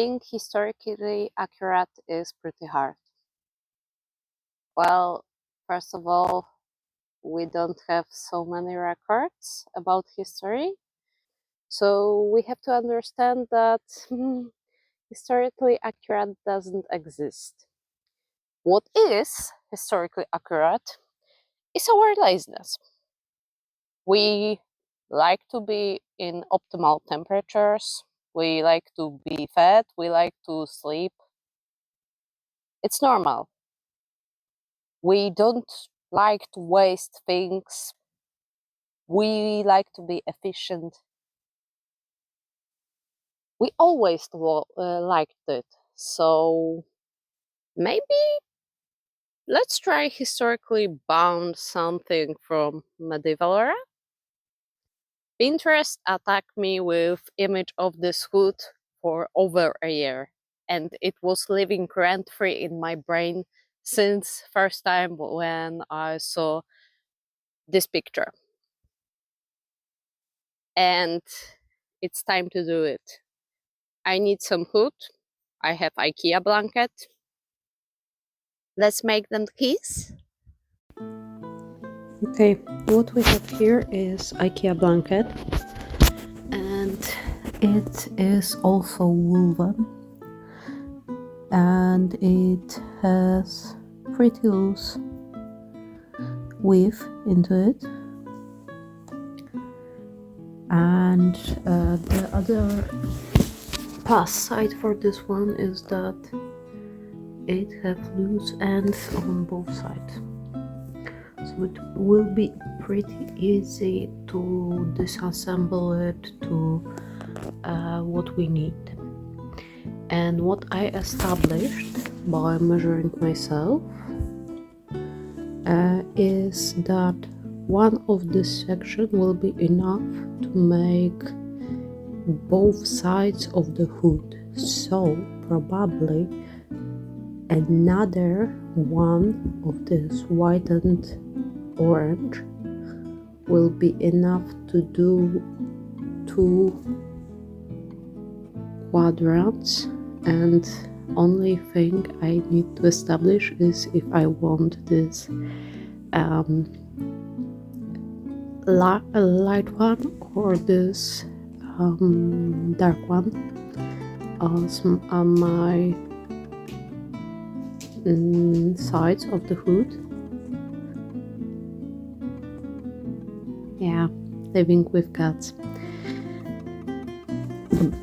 being historically accurate is pretty hard. Well, first of all, we don't have so many records about history. So we have to understand that historically accurate doesn't exist. What is historically accurate is our laziness. We like to be in optimal temperatures. We like to be fed. We like to sleep. It's normal. We don't like to waste things. We like to be efficient. We always liked it. So maybe let's try historically bound something from medieval era. Pinterest attacked me with image of this hood for over a year, and it was living rent-free in my brain since first time when I saw this picture. And it's time to do it. I need some hood. I have Ikea blanket. Let's make them kiss. Okay, what we have here is Ikea blanket, and it is also woven, and it has pretty loose weave into it. And the other plus side for this one is that it has loose ends on both sides, so it will be pretty easy to disassemble it to what we need. And what I established by measuring myself is that one of this section will be enough to make both sides of the hood. So probably another one of this white and orange will be enough to do 2 quadrants, and only thing I need to establish is if I want this light one or this dark one as my sides of the hood. Yeah, living with cats.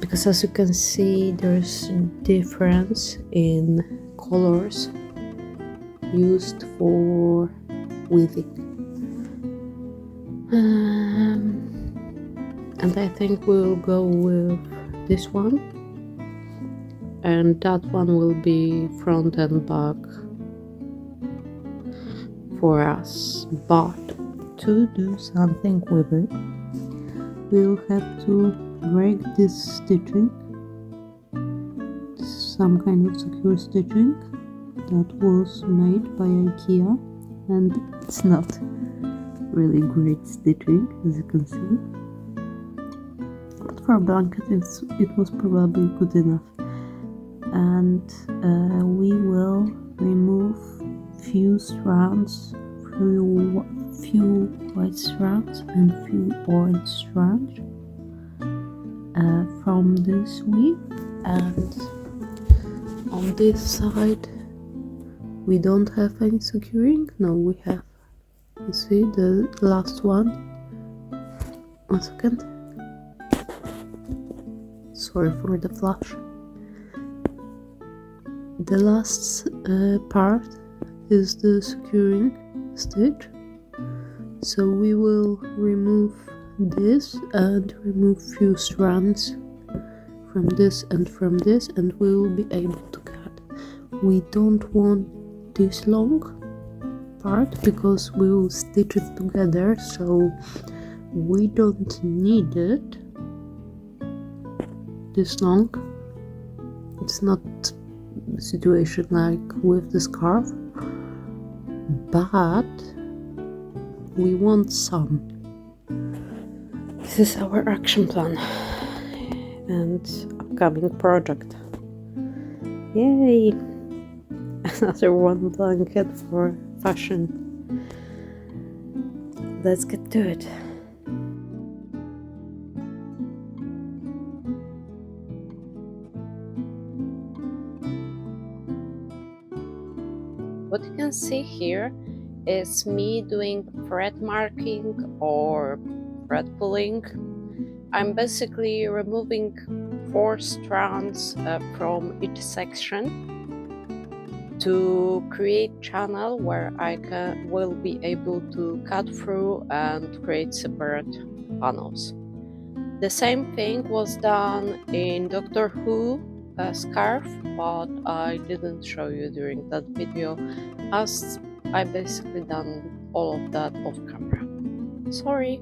Because as you can see, there's difference in colors used for weaving. And I think we'll go with this one, and that one will be front and back for us. But to do something with it, we'll have to break this stitching, some kind of secure stitching that was made by Ikea, and it's not really great stitching, as you can see, but for a blanket it was probably good enough. And we will remove few strands, few white strands and few orange strands from this weave. And on this side we don't have any securing. No, we have, you see the last one. 1 second, sorry for the flash. The last part is the securing stitch, so we will remove this and remove few strands from this and from this, and we will be able to cut. We don't want this long part because we will stitch it together, so we don't need it this long. It's not a situation like with the scarf, but we want some. This is our action plan and upcoming project. Yay! Another one blanket for fashion. Let's get to it. What you can see here is me doing thread marking or thread pulling. I'm basically removing 4 strands from each section to create channel where I will be able to cut through and create separate panels. The same thing was done in Doctor Who scarf, but I didn't show you during that video as I basically done all of that off camera. Sorry.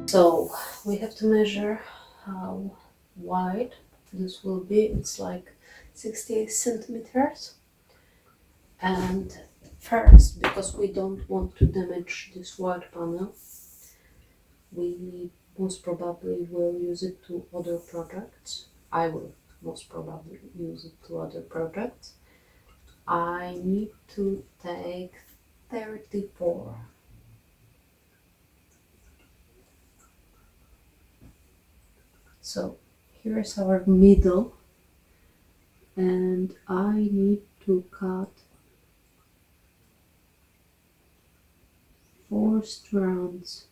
So we have to measure how wide this will be. It's like 60 centimeters. And first, because we don't want to damage this white panel, we most probably will use it to other projects. I will most probably use it to other projects. I need to take 34. So here's our middle, and I need to cut 4 strands.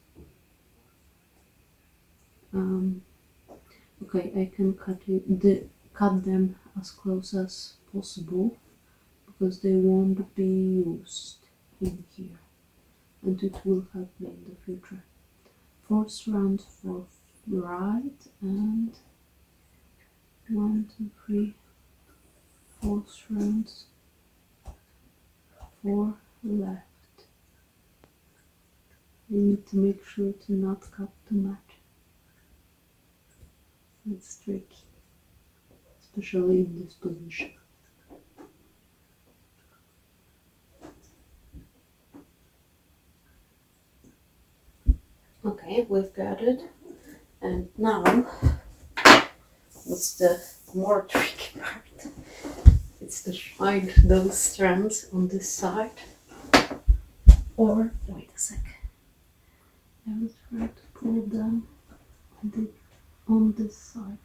Okay, I can cut them as close as possible because they won't be used in here, and it will help me in the future. 4 strands for right and 1, 2, 3, 4 strands for left. You need to make sure to not cut too much. It's tricky, especially in this position. Okay, we've got it. And now, what's the more tricky part? It's to find those strands on this side. Or, wait a sec. I will try to pull them on this side.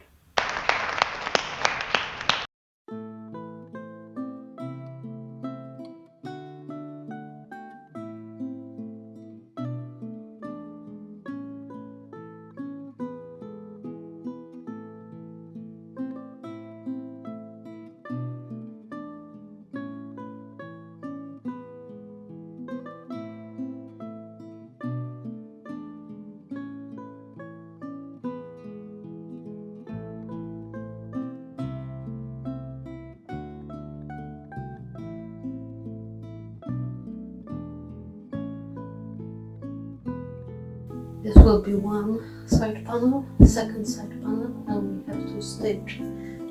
This will be one side panel, second side panel, and we have to stitch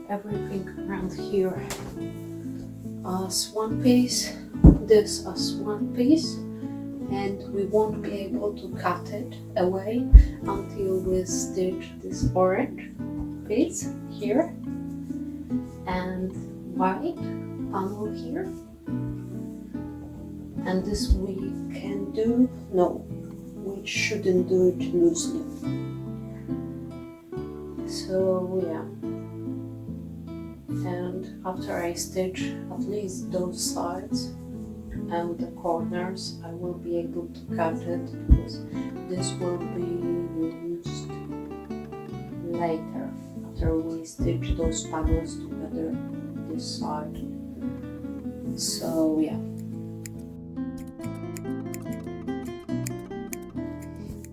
everything around here as one piece, this as one piece, and we won't be able to cut it away until we stitch this orange piece here and white panel here. And this we can do, no, we shouldn't do it loosely. So yeah, and after I stitch at least those sides and the corners, I will be able to cut it because this will be used later after we stitch those panels together this side So yeah.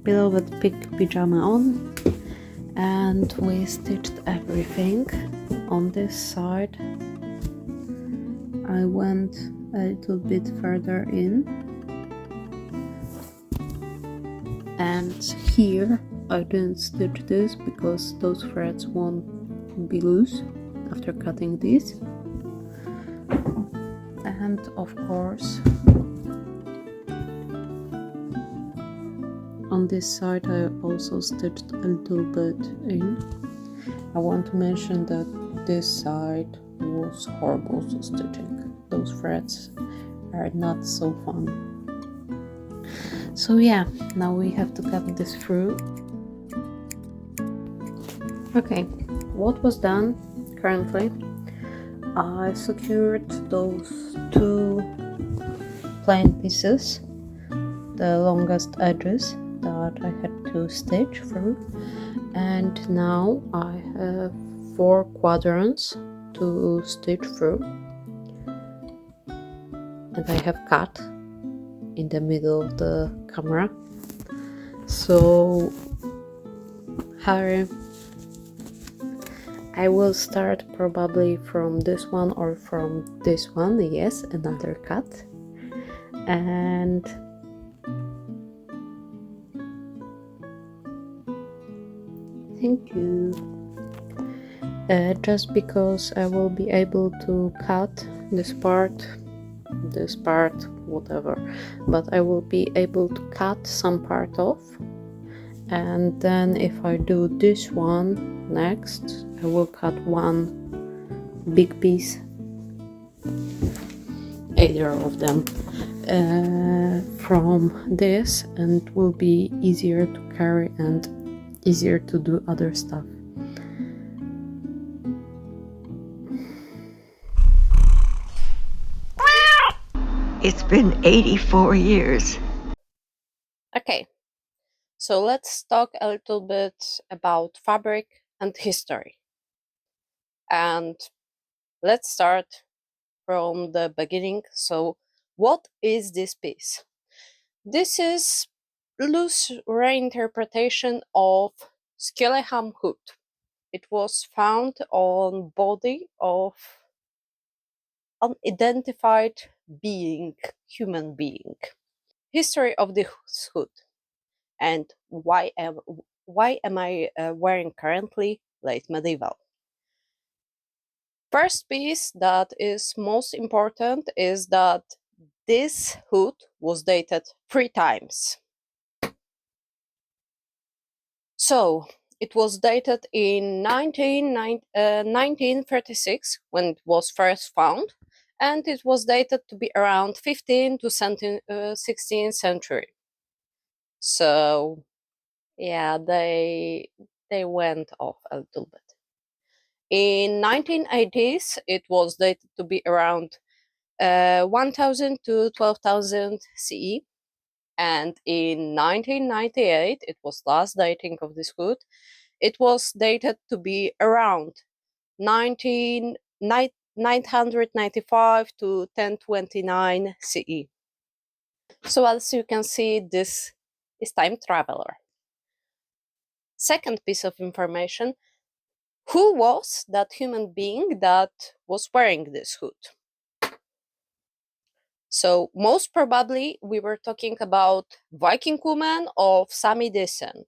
Below with big pyjama on, and we stitched everything. On this side I went a little bit further in, and here I didn't stitch this because those threads won't be loose after cutting this. And of course on this side I also stitched a little bit in. I want to mention that this side was horrible for stitching. Those threads are not so fun. So yeah, now we have to cut this through. Okay, what was done currently? I secured those two plain pieces, the longest edges that I had to stitch through, and now I have 4 quadrants to stitch through, and I have cut in the middle of the camera. So Harry, I will start probably from this one or from this one. Yes, another cut. And thank you. Just because I will be able to cut this part, whatever, but I will be able to cut some part off, and then if I do this one next, I will cut one big piece, either of them, from this, and it will be easier to carry and easier to do other stuff. It's been 84 years. Okay, so let's talk a little bit about fabric and history. And let's start from the beginning. So, what is this piece? This is loose reinterpretation of Skjoldehamn Hood. It was found on body of unidentified being, human being. History of the hood, and why am I wearing currently late medieval? First piece that is most important is that this hood was dated 3 times. So it was dated in 1936 when it was first found, and it was dated to be around 15th to 16th century. So yeah, they went off a little bit. In 1980s, it was dated to be around 1000 to 12,000 CE. And in 1998, it was last dating of this hood. It was dated to be around 995 to 1029 CE. So as you can see, this is time traveler. Second piece of information, who was that human being that was wearing this hood? So most probably we were talking about Viking woman of Sami descent.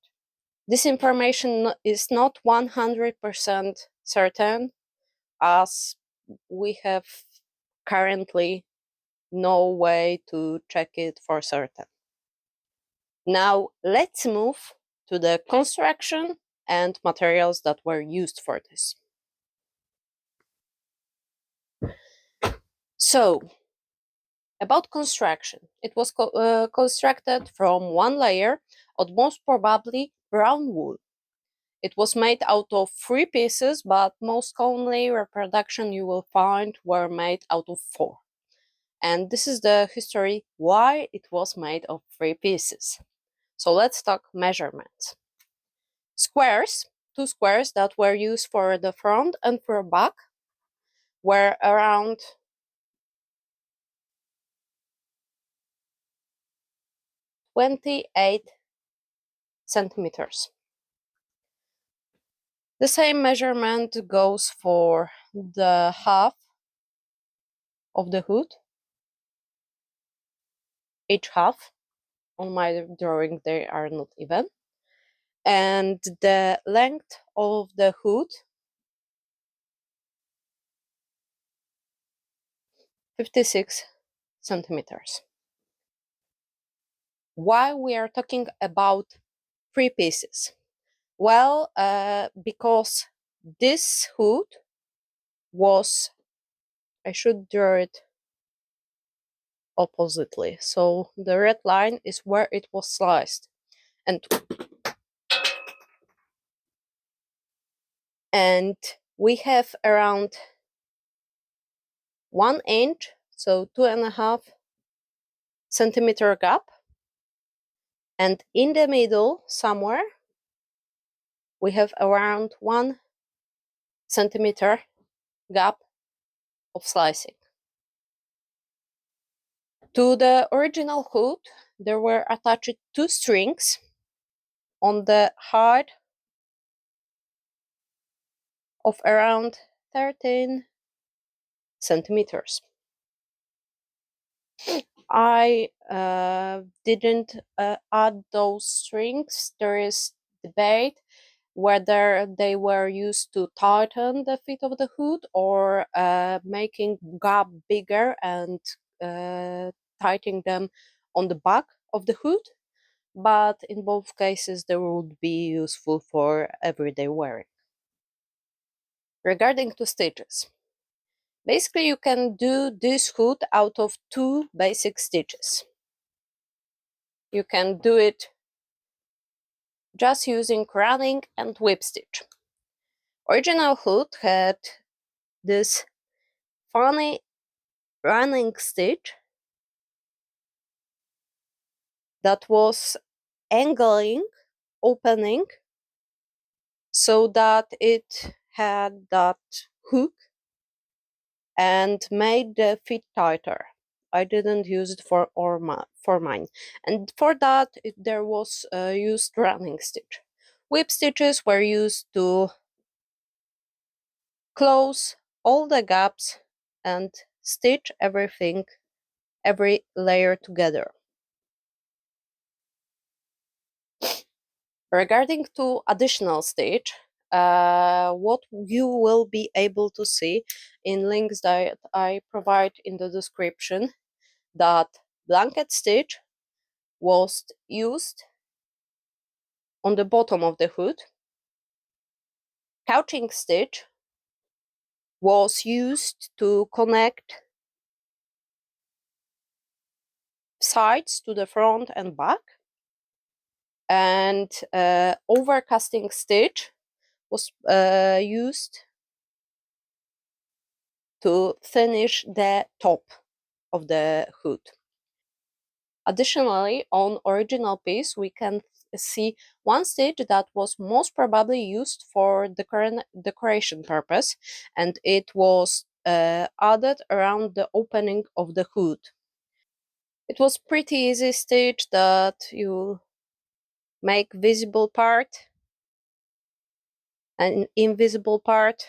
This information is not 100% certain, as we have currently no way to check it for certain. Now let's move to the construction and materials that were used for this. So, about construction, it was constructed from one layer of most probably brown wool. It was made out of 3 pieces, but most commonly reproduction you will find were made out of 4. And this is the history why it was made of 3 pieces. So let's talk measurements. Squares, 2 squares that were used for the front and for back, were around 28 centimeters. The same measurement goes for the half of the hood, each half. On my drawing they are not even. And the length of the hood, 56 centimeters. Why we are talking about 3 pieces? Well, because this hood was, I should draw it oppositely. So the red line is where it was sliced. And we have around 1 inch, so 2.5 centimeter gap. And in the middle, somewhere, we have around 1 centimeter gap of slicing. To the original hood, there were attached 2 strings on the height of around 13 centimeters. I didn't add those strings. There is debate whether they were used to tighten the fit of the hood or making gap bigger and tightening them on the back of the hood. But in both cases, they would be useful for everyday wearing. Regarding to stitches, basically you can do this hood out of 2 basic stitches. You can do it just using running and whip stitch. Original hood had this funny running stitch that was angling, opening, so that it had that hook and made the fit tighter. I didn't use it for mine, and for that there was used running stitch. Whip stitches were used to close all the gaps and stitch everything, every layer together. Regarding to additional stitch, what you will be able to see in links that I provide in the description, that blanket stitch was used on the bottom of the hood, couching stitch was used to connect sides to the front and back, and overcasting stitch was used to finish the top of the hood. Additionally, on original piece, we can see one stitch that was most probably used for decoration purpose, and it was added around the opening of the hood. It was pretty easy stitch that you make visible part, an invisible part,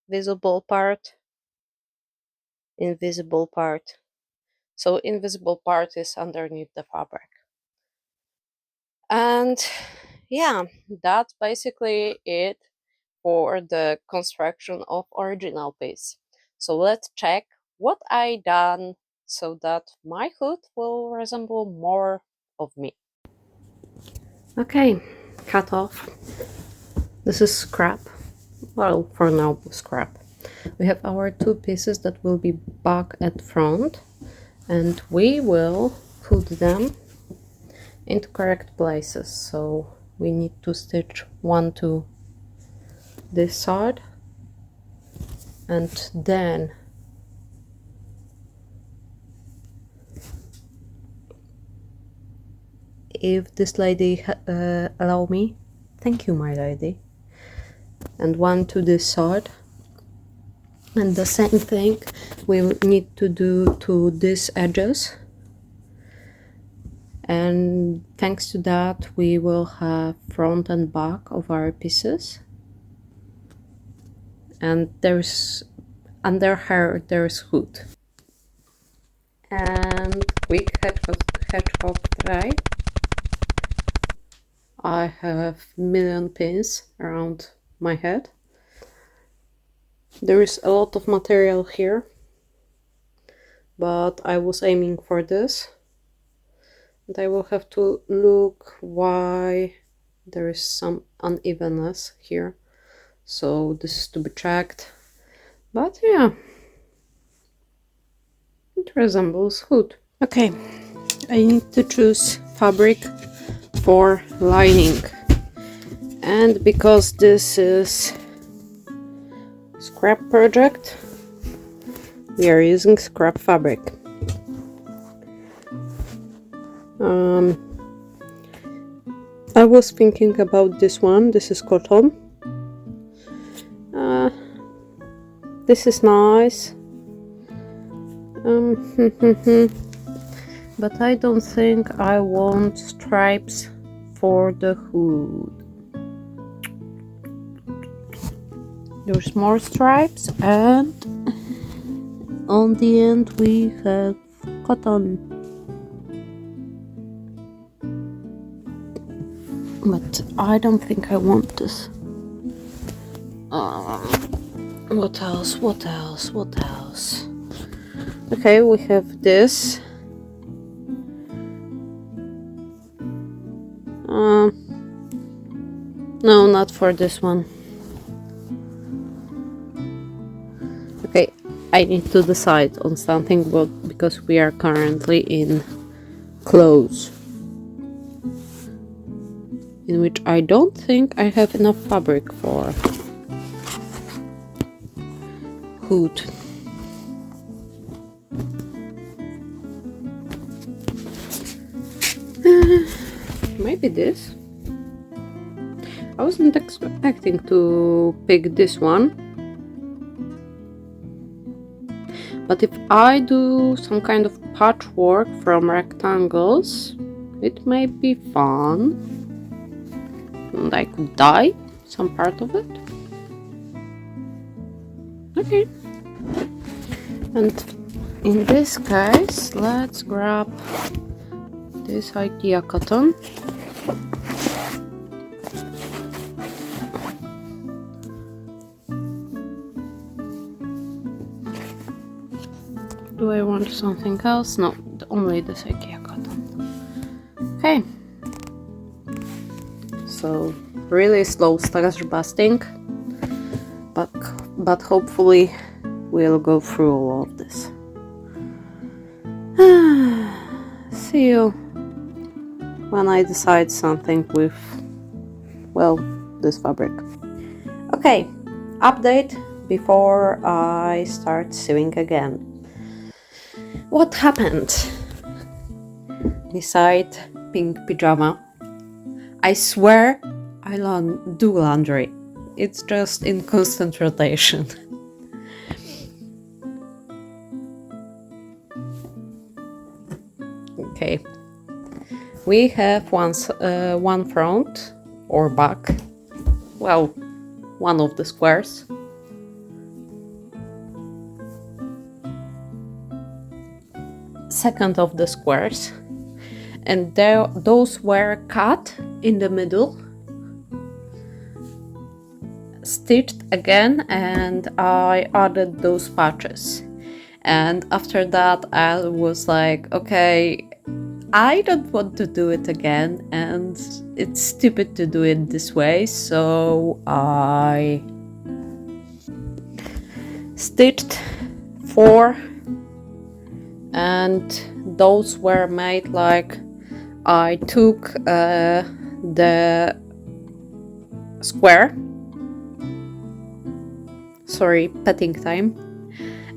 visible part, invisible part. So invisible part is underneath the fabric. And yeah, that's basically it for the construction of original piece. So let's check what I done so that my hood will resemble more of me. Okay, cut off. This is scrap. Well, for now, scrap. We have our 2 pieces that will be back and front, and we will put them into correct places. So we need to stitch 1 to this side, and then if this lady allow me, thank you my lady, and 1 to this side, and the same thing we need to do to these edges, and thanks to that we will have front and back of our pieces, and there's under her there's hood and quick hedgehog tray. I have million pins around my head. There is a lot of material here, but I was aiming for this, and I will have to look why there is some unevenness here, so this is to be checked. But yeah, it resembles hood. Okay, I need to choose fabric for lining, and because this is scrap project, we are using scrap fabric. I was thinking about this one. This is cotton. This is nice. But I don't think I want stripes for the hood. There's more stripes, and on the end we have cotton. But I don't think I want this. What else? What else? What else? Okay, we have this. No, not for this one. Okay, I need to decide on something, but because we are currently in clothes, in which I don't think I have enough fabric for hood. Maybe this. I wasn't expecting to pick this one, but if I do some kind of patchwork from rectangles, it may be fun, and I could dye some part of it. Okay, and in this case, let's grab this Ikea cotton. Do I want something else? No, only this Ikea cotton. Okay. So really slow starch busting, but hopefully we'll go through all of this. See you when I decide something with, well, this fabric. Okay, update before I start sewing again. What happened? Beside pink pyjama, I swear I do laundry. It's just in constant rotation. Okay, we have one front or back, well, one of the squares. Second of the squares, and those were cut in the middle, stitched again, and I added those patches. And after that I was like, okay, I don't want to do it again, and it's stupid to do it this way, so I stitched 4, and those were made like I took the square, sorry, petting time,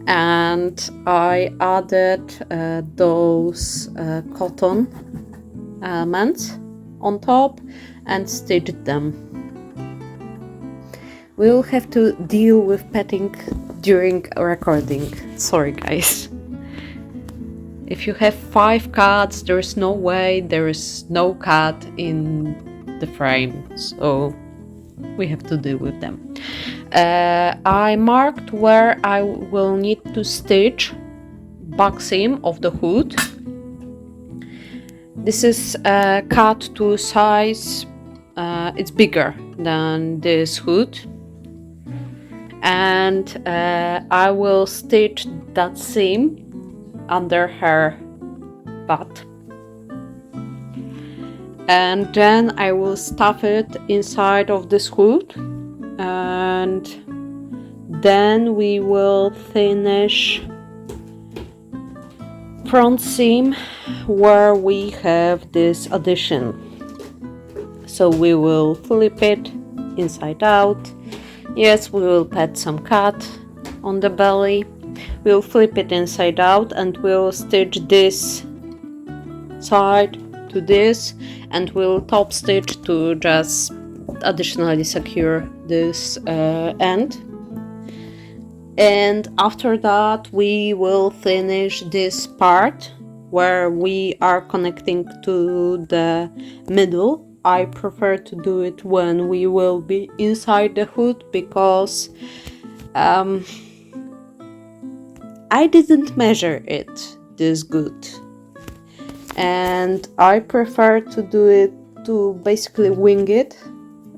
and I added those cotton elements on top and stitched them. We'll have to deal with petting during recording. Sorry guys. If you have 5 cats, there is no way there is no cat in the frame, so we have to deal with them. I marked where I will need to stitch back seam of the hood. This is cut to size, it's bigger than this hood, and I will stitch that seam under her butt, and then I will stuff it inside of this hood, and then we will finish front seam where we have this addition. So we will flip it inside out. Yes, we will put some cut on the belly. We'll flip it inside out and we'll stitch this side to this, and we'll top stitch to just additionally secure this end. And after that we will finish this part where we are connecting to the middle. I prefer to do it when we will be inside the hood, because I didn't measure it this good, and I prefer to do it to basically wing it,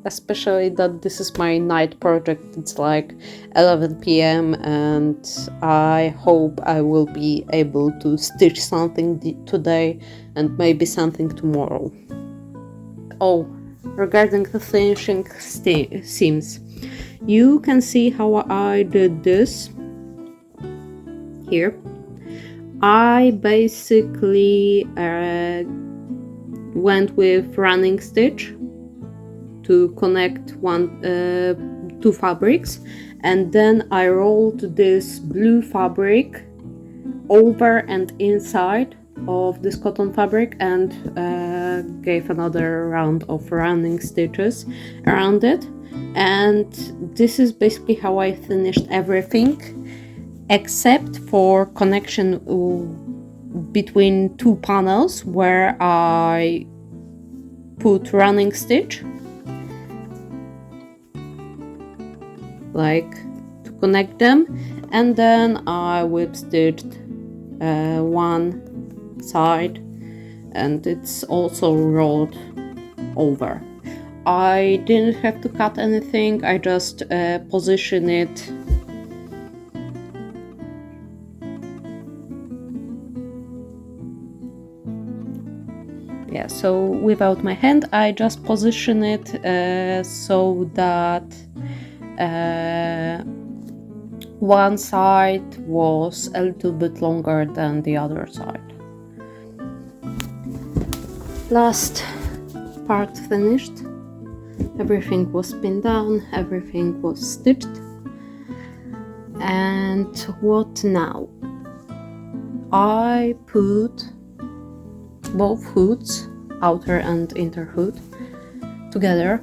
especially that this is my night project. It's like 11 p.m. and I hope I will be able to stitch something today and maybe something tomorrow. Oh, regarding the finishing seams, you can see how I did this here. I basically went with running stitch to connect two fabrics, and then I rolled this blue fabric over and inside of this cotton fabric and gave another round of running stitches around it. And this is basically how I finished everything, except for connection between two panels where I put running stitch, like to connect them, and then I whip stitched one side, and it's also rolled over. I didn't have to cut anything, I just position it so without my hand I just position it so that one side was a little bit longer than the other side. Last part finished. Everything was pinned down, everything was stitched. And what now? I put both hoods, outer and inner hood, together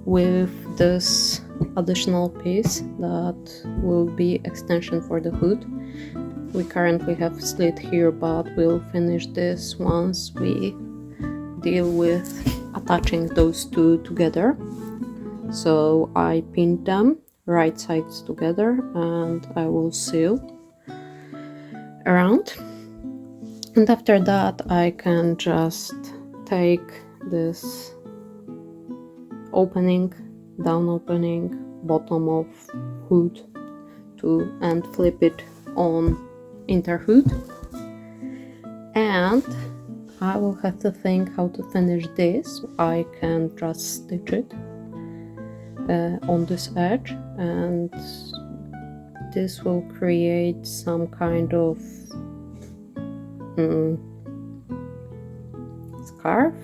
with this additional piece that will be extension for the hood. We currently have slit here, but we'll finish this once we deal with attaching those two together. So I pinned them right sides together and I will seal around. And after that I can just take this opening, down opening, bottom of hood and flip it on inner hood, and I will have to think how to finish this. I can just stitch it on this edge, and this will create some kind of scarf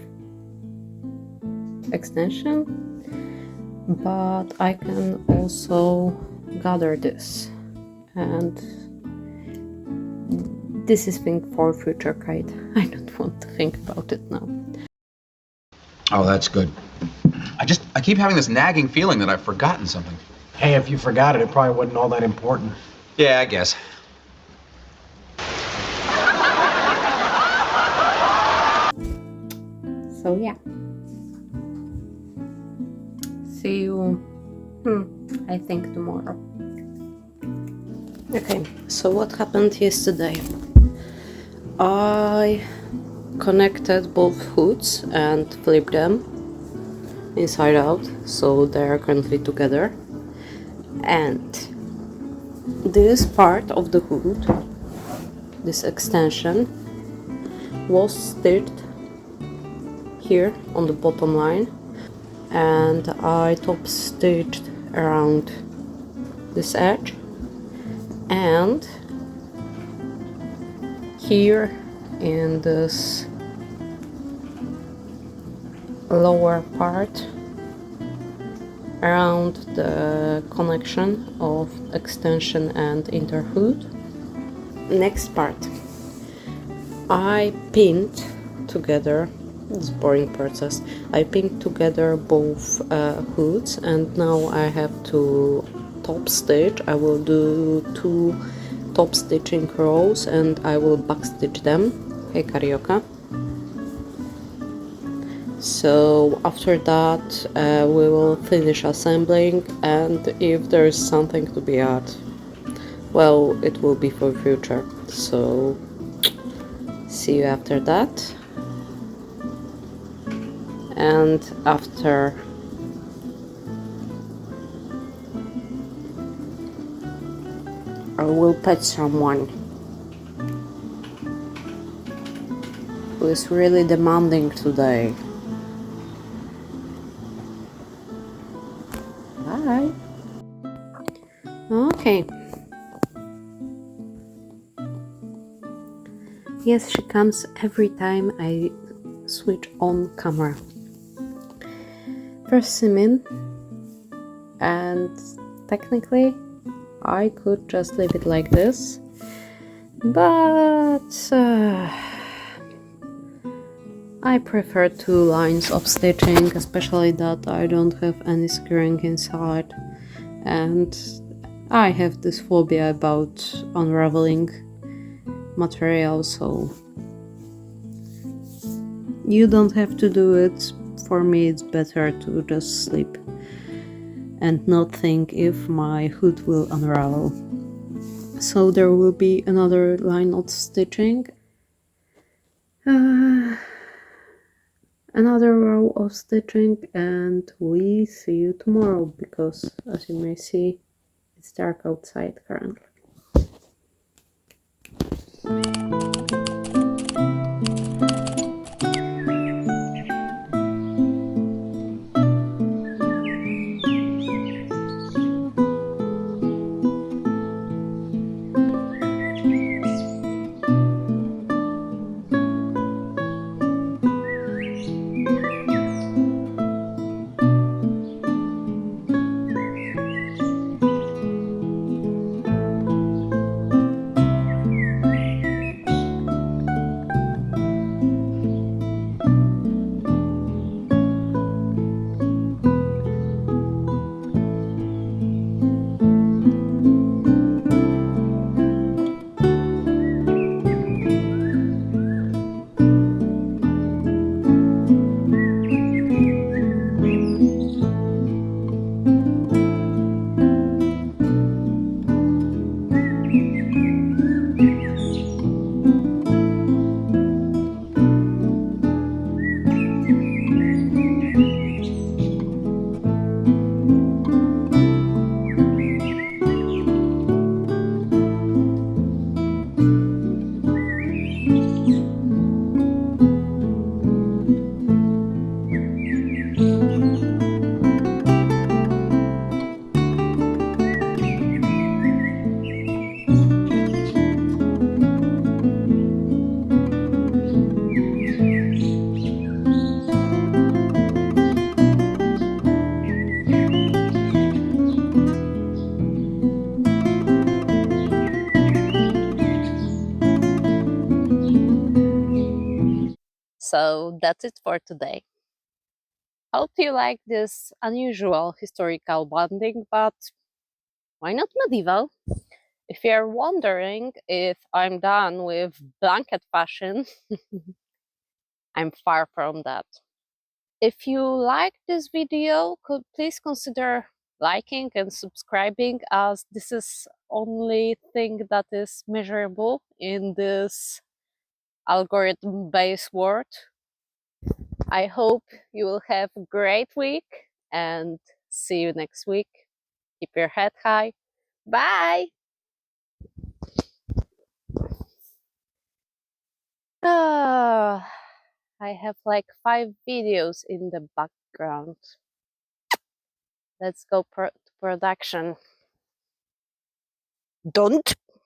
extension, but I can also gather this, and this is thing for future kite. I don't want to think about it now. Oh, that's good. I keep having this nagging feeling that I've forgotten something. Hey, if you forgot it, it probably wasn't all that important. Yeah, I guess. So yeah, see you, I think tomorrow. Okay, so what happened yesterday? I connected both hoods and flipped them inside out, so they are currently together. And this part of the hood, this extension, was stitched here on the bottom line, and I top stitched around this edge, and here in this lower part around the connection of extension and interhood. Next part, I pinned together, it's a boring process, I pinned together both hoods, and now I have to top stitch. I will do 2 top stitching rows and I will back stitch them. Hey Carioca. So after that we will finish assembling, and if there is something to be added, well, it will be for future. So see you after that. And after I will pet someone who is really demanding today. Bye. Okay. Yes, she comes every time I switch on camera. First Simin, and technically I could just leave it like this, but I prefer 2 lines of stitching, especially that I don't have any skewering inside, and I have this phobia about unraveling material, so you don't have to do it. For me, it's better to just sleep and not think if my hood will unravel. So there will be another line of stitching, another row of stitching, and we see you tomorrow, because as you may see, it's dark outside currently. So that's it for today. Hope you like this unusual historical bonding, but why not medieval? If you're wondering if I'm done with blanket fashion, I'm far from that. If you like this video, please consider liking and subscribing, as this is only thing that is measurable in this algorithm-based world. I hope you will have a great week and see you next week. Keep your head high. Bye! I have like 5 videos in the background. Let's go to production. Don't